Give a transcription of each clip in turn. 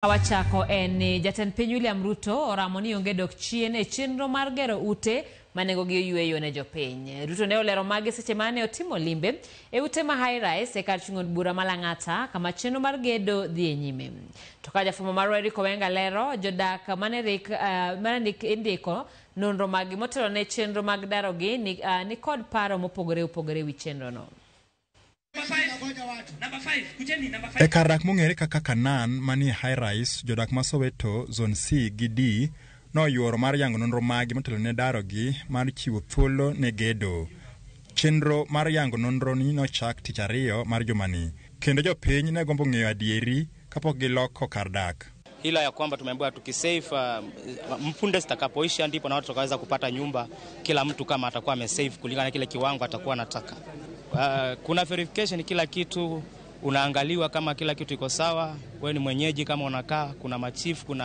Wachako en Jatend Piny William Ruto oramo ni onge dok chien e chenro mar gero ute manengogi oyueyo ne jopiny. Ruto ne olero magi seche mane otimo limbe e ute ma high rise e kar chung' od bura ma Lang'ata kama chenro mar gedo dhi e nyime. To ka jafwambo marwa Eric Owenga lero jodak manendik indiko nonro magi motelo ne chenro mag darogi ni kod paro mopogore opogore wi chenro no. E kar dak mong'ere kaka Kanan mani high rise, jodak ma Soweto zone C gi D no yuoro mar yango nonro magi motelo ne darogi mar chiwo thuolo ne gedo. Chenro mar yango nonro ni nochak tich ariyo mar jumani, kendo jopiny ne gombo ng'eyo adieri kapok giloko kar dak. Ila ya kwamba tumeambiwa tukisave mpunde zitakapoisha ndipo na watu tukaweza kupata nyumba, kila mtu kama atakuwa amesave kulingana na kile kiwango atakuwa anataka. Kuna verification, kila kitu unaangaliwa kama kila kitu iko sawa, wewe ni mwenyeji kama unakaa, kuna machief, kuna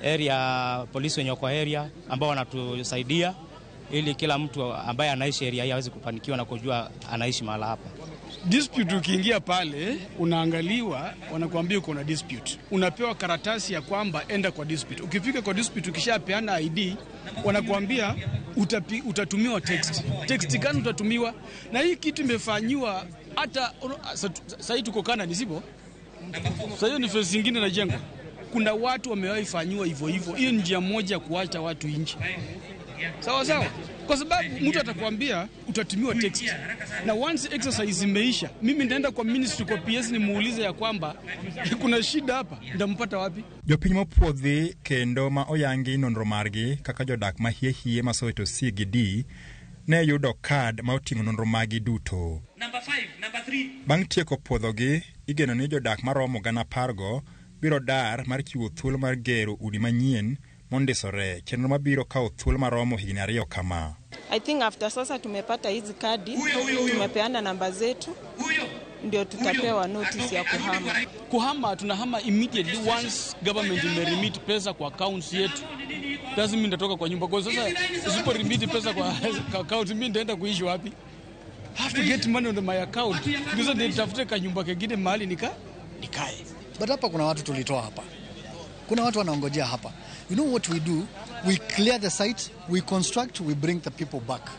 area police wenye kwa area ambao wanatusaidia ili kila mtu ambaye anaishi area hii aweze kufanikiwa na kujua anaishi mahali hapa. Dispute ukiingia pale unaangaliwa, wanakuambia uko na dispute. Unapewa karatasi ya kwamba enda kwa dispute. Ukifika kwa dispute ukishapeana ID, wanakuambia utatumiwa text. Text gani utatumiwa? Na hii kitu imefanywa hata sasa tuko kana nisipo. Sasa hiyo ni phase nyingine na jengo. Kuna watu wamewahi fanywa hivyo hivyo. Hiyo njia moja kuacha watu nje. Sawa sawa. Kwa sababu mtu atakwambia utatumiwa text. Na once exercise imeisha, mimi nitaenda kwa ministry kwa PS nimuulize ya kwamba kuna shida hapa, ndampata wapi? Jopiny mopuodhi kendo ma oyangi nonro margi kaka jodak ma hie ma Soweto C gi D ne yudo card ma oting'o nonro magi duto. Number 3. Bang' tieko puodhogi, igeno ni jodak maromo 10,000 biro dar mar chiwo thuolo mar gero udi manyien mondisore, chenro mabiro kawo thuolo maromo higni 2 kama. I think after sasa tumepata hizi kadi, tumepeana namba zetu, ndio tutapewa notice ya kuhama. Kuhama tunahama immediately once government imeremit pesa kwa accounts yetu. Lazima mimi nitatoka kwa nyumba. Kwa sasa usipo remit pesa kwa account, mimi nitaenda kuishi wapi? Have to get money on my account. Ndio nitafute ka nyumba kingine mahali nikae. But hapa kuna watu tulitoa hapa. Kuna watu wanaongojea hapa. You know what we do? We clear the site, we construct, we bring the people back.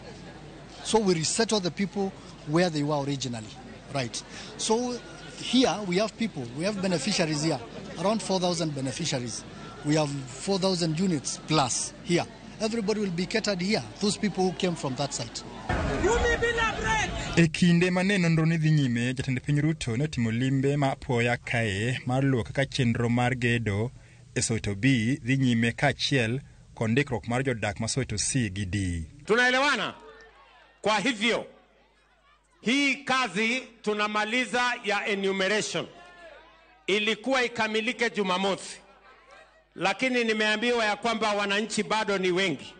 So we resettle the people where they were originally, right? So here we have people, we have beneficiaries here, around 4,000 beneficiaries. We have 4,000 units plus here. Everybody will be catered here, those people who came from that site. E kinde mane nonro ni dhi nyime, Jatend Piny Ruto ne timo limbe ma apoya kae mar luwo kaka chenro mar gedo e Soweto B dhi nyime kaachiel kod ndikruok mar jodak ma Soweto C gi D. Tunaelewana? Kwa hivyo hii kazi tunamaliza ya enumeration ilikuwa ikamilike Jumamosi, lakini nimeambiwa ya kwamba wananchi bado ni wengi.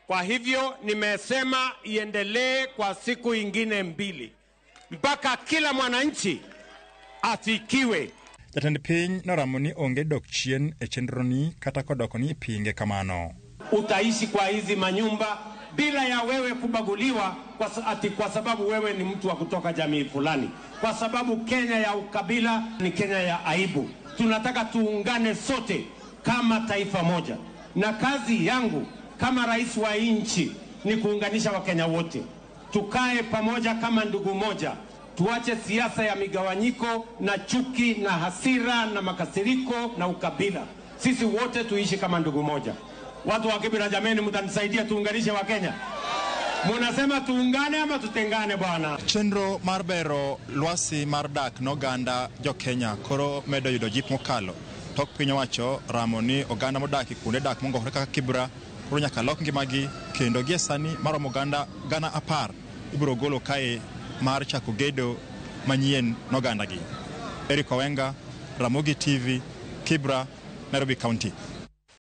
Kwa hivyo nimesema iendelee kwa siku ingine 2 mpaka kila mwananchi afikiwe. Jatend Piny noramo ni onge dok chien e chenro ni kata kodoko ni pinge kamano. Utaishi kwa hizi manyumba bila ya wewe kubaguliwa kwa sababu wewe ni mtu wa kutoka jamii fulani. Kwa sababu Kenya ya ukabila ni Kenya ya aibu. Tunataka tuungane sote kama taifa moja. Na kazi yangu kama rais wa nchi ni kuunganisha Wakenya wote. Tukae pamoja kama ndugu moja. Tuache siasa ya migawanyiko na chuki na hasira na makasiriko na ukabila. Sisi wote tuishi kama ndugu moja. Watu wa Kibera, jameni, mtanisaidia tuunganishe Wakenya? Munasema tuungane ama tutengane bwana? Chenro mar bero lwasi mar dak n'oganda jo Kenya koro medo yudo jip mokalo. Tok piny owacho ramo ni oganda modaki kuonde dak mong'okore kaka Kibera koro nyaka lok ngimagi, kendo gie sani maromo oganda 10,000 ibiro golo kae mar chako gedo manyien n'ogandagi. Eric Owenga, Ramogi TV, Kibera, Nairobi County.